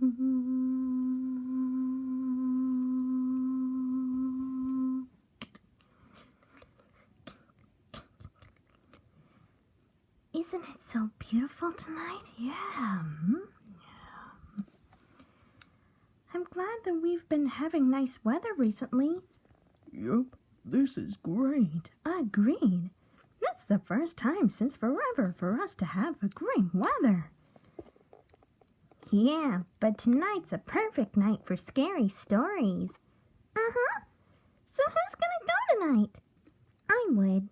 Isn't it so beautiful tonight? Yeah. I'm glad that we've been having nice weather recently. Yup, this is great. Agreed. That's the first time since forever for us to have a great weather. Yeah, but tonight's a perfect night for scary stories. Uh-huh. So who's gonna go tonight? I would,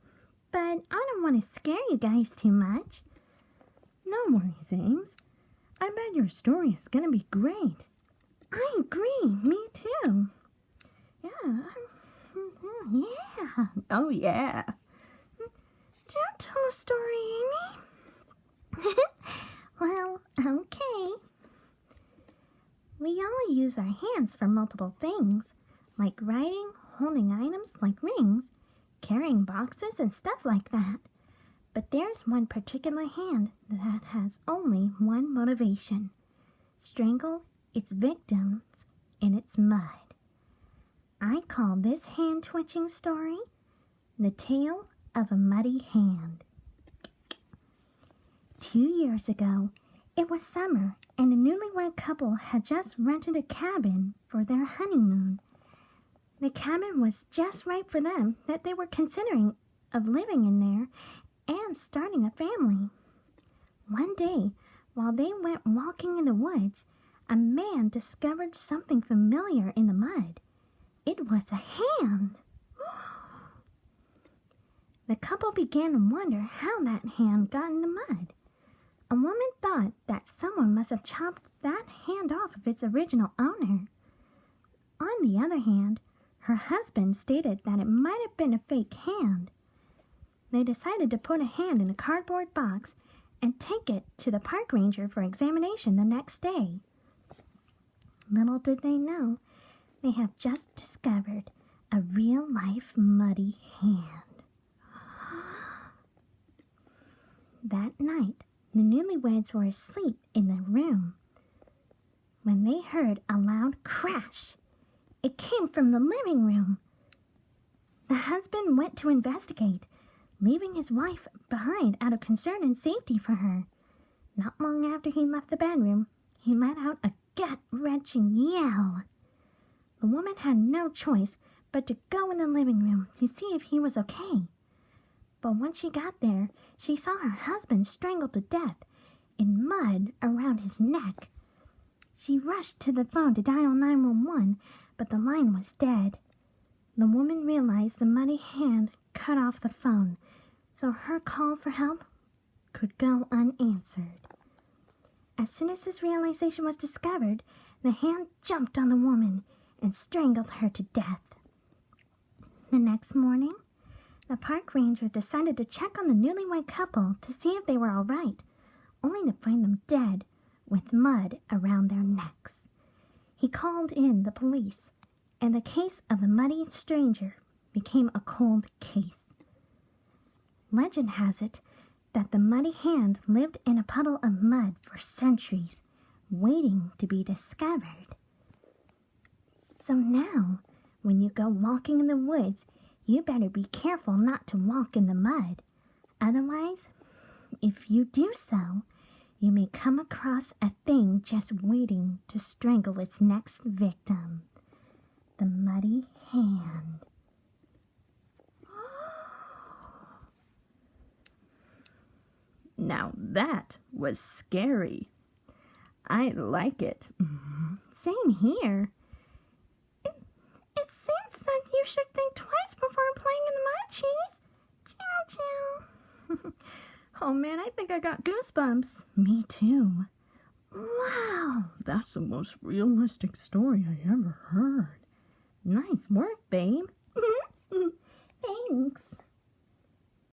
but I don't want to scare you guys too much. No worries, Ames. I bet your story is gonna be great. I agree. Me too. Yeah. Yeah. Oh, yeah. Don't tell a story, Amy. Well, okay. We all use our hands for multiple things, like writing, holding items like rings, carrying boxes and stuff like that. But there's one particular hand that has only one motivation: strangle its victims in its mud. I call this hand-twitching story The Tale of a Muddy Hand. 2 years ago, it was summer, and a newlywed couple had just rented a cabin for their honeymoon. The cabin was just right for them, that they were considering of living in there and starting a family. One day, while they went walking in the woods, a man discovered something familiar in the mud. It was a hand. The couple began to wonder how that hand got in the mud. A woman thought that someone must have chopped that hand off of its original owner. On the other hand, her husband stated that it might have been a fake hand. They decided to put a hand in a cardboard box and take it to the park ranger for examination the next day. Little did they know, they have just discovered a real-life muddy hand. That night, the newlyweds were asleep in the room when they heard a loud crash. It came from the living room. The husband went to investigate, leaving his wife behind out of concern and safety for her. Not long after he left the bedroom, he let out a gut-wrenching yell. The woman had no choice but to go in the living room to see if he was okay. But when she got there, she saw her husband strangled to death in mud around his neck. She rushed to the phone to dial 911, but the line was dead. The woman realized the muddy hand cut off the phone, so her call for help could go unanswered. As soon as this realization was discovered, the hand jumped on the woman and strangled her to death. The next morning, the park ranger decided to check on the newlywed couple to see if they were all right, only to find them dead with mud around their necks. He called in the police, and the case of the muddy stranger became a cold case. Legend has it that the muddy hand lived in a puddle of mud for centuries, waiting to be discovered. So now, when you go walking in the woods, you better be careful not to walk in the mud. Otherwise, if you do so, you may come across a thing just waiting to strangle its next victim. The muddy hand. Now that was scary. I like it. Same here. It seems that you should think twice before playing in the mud, Cheese. Chow chow. Oh man, I think I got goosebumps. Me too. Wow, that's the most realistic story I ever heard. Nice work, babe. Thanks.